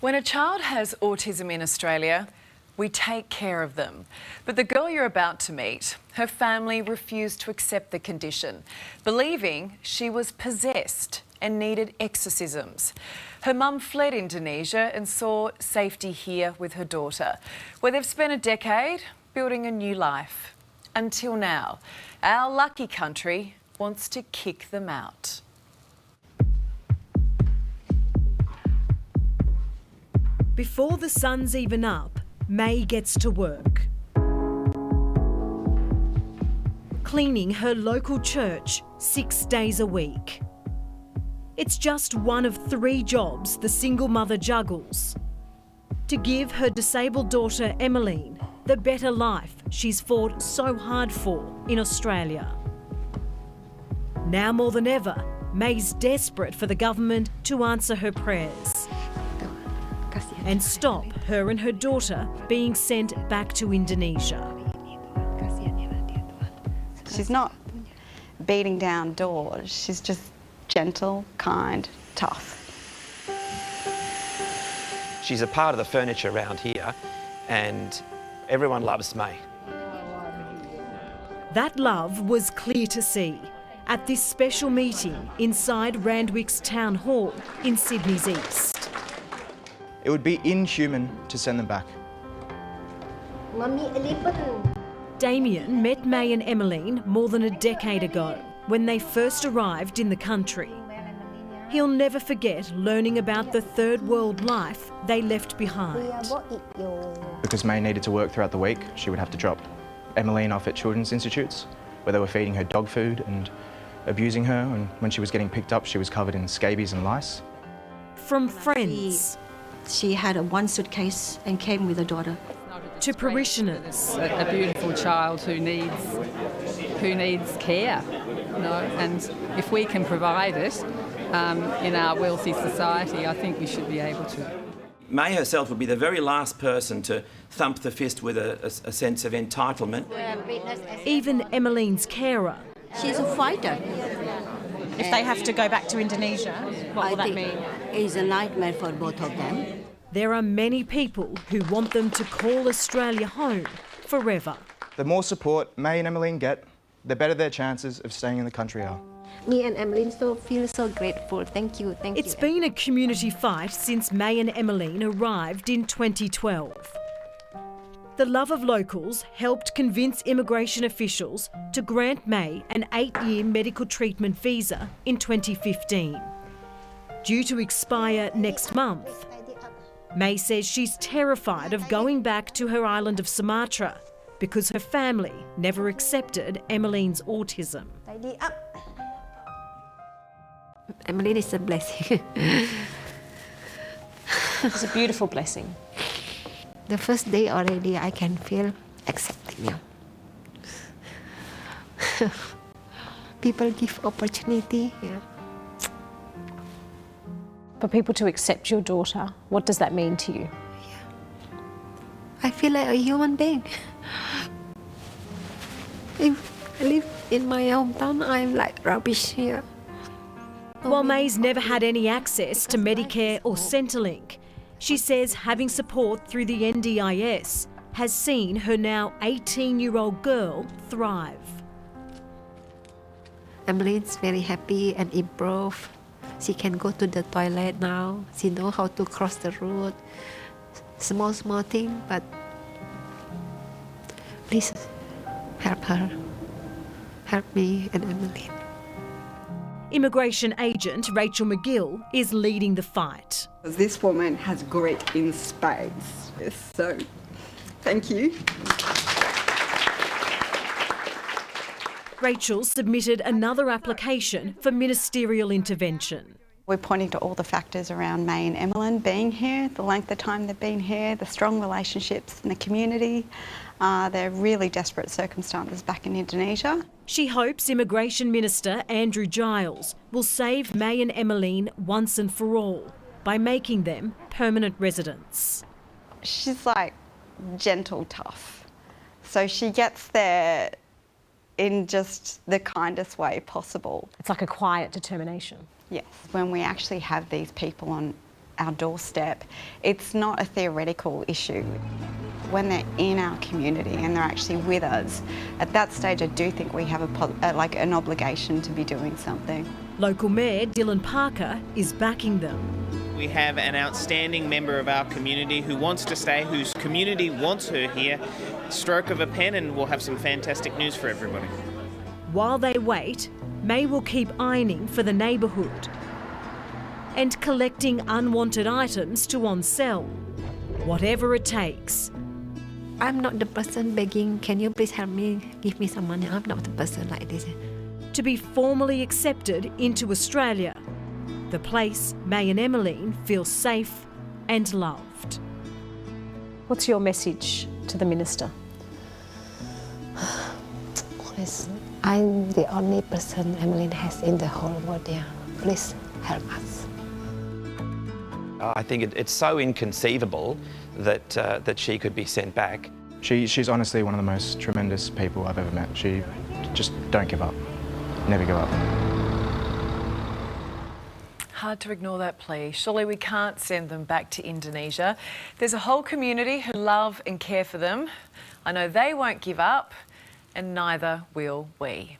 When a child has autism in Australia, we take care of them. But the girl you're about to meet, her family refused to accept the condition, believing she was possessed and needed exorcisms. Her mum fled Indonesia and sought safety here with her daughter, where they've spent a decade building a new life. Until now, our lucky country wants to kick them out. Before the sun's even up, May gets to work. Cleaning her local church 6 days a week. It's just one of 3 jobs the single mother juggles to give her disabled daughter Emmeline the better life she's fought so hard for in Australia. Now more than ever, May's desperate for the government to answer her prayers and stop her and her daughter being sent back to Indonesia. She's not beating down doors, she's just gentle, kind, tough. She's a part of the furniture around here and everyone loves May. That love was clear to see at this special meeting inside Randwick's Town Hall in Sydney's East. It would be inhuman to send them back. Damien met May and Emmeline more than a decade ago when they first arrived in the country. He'll never forget learning about the third world life they left behind. Because May needed to work throughout the week, she would have to drop Emmeline off at children's institutes where they were feeding her dog food and abusing her, and when she was getting picked up she was covered in scabies and lice. From friends She had one suitcase and came with a daughter. To parishioners. A beautiful child who needs care, and if we can provide it in our wealthy society, I think we should be able to. May herself would be the very last person to thump the fist with a sense of entitlement. Even Emmeline's carer. She's a fighter. If they have to go back to Indonesia, what will that mean? It's a nightmare for both of them. There are many people who want them to call Australia home forever. The more support May and Emmeline get, the better their chances of staying in the country are. Me and Emmeline feel so grateful. Thank you. It's been a community fight since May and Emmeline arrived in 2012. The love of locals helped convince immigration officials to grant May an 8-year medical treatment visa in 2015. Due to expire next month, May says she's terrified of going back to her island of Sumatra because her family never accepted Emmeline's autism. Emmeline is a blessing. It's a beautiful blessing. The first day already I can feel accepting now. People give opportunity. Yeah. For people to accept your daughter, what does that mean to you? I feel like a human being. If I live in my hometown, I'm like rubbish here. While May's never had any access to Medicare or Centrelink, she says having support through the NDIS has seen her now 18-year-old girl thrive. Emmeline's very happy and improved. She can go to the toilet now. She knows how to cross the road. Small thing, but please help her. Help me and Emmeline. Immigration agent Rachel McGill is leading the fight. This woman has great in spades, so thank you. Rachel submitted another application for ministerial intervention. We're pointing to all the factors around May and Emmeline being here, the length of time they've been here, the strong relationships in the community. They're really desperate circumstances back in Indonesia. She hopes Immigration Minister Andrew Giles will save May and Emmeline once and for all by making them permanent residents. She's like gentle, tough. So she gets there in just the kindest way possible. It's like a quiet determination. Yes, when we actually have these people on our doorstep, it's not a theoretical issue. When they're in our community and they're actually with us, at that stage I do think we have an obligation to be doing something. Local Mayor Dylan Parker is backing them. We have an outstanding member of our community who wants to stay, whose community wants her here. Stroke of a pen and we'll have some fantastic news for everybody. While they wait, May will keep ironing for the neighbourhood and collecting unwanted items to on-sell, whatever it takes. I'm not the person begging, can you please help me, give me some money. I'm not the person like this. To be formally accepted into Australia, the place May and Emmeline feel safe and loved. What's your message to the Minister? Please, I'm the only person Emmeline has in the whole world there. Please help us. I think it's so inconceivable that she could be sent back. She's honestly one of the most tremendous people I've ever met. She just don't give up. Never give up. Hard to ignore that plea. Surely we can't send them back to Indonesia. There's a whole community who love and care for them. I know they won't give up, and neither will we.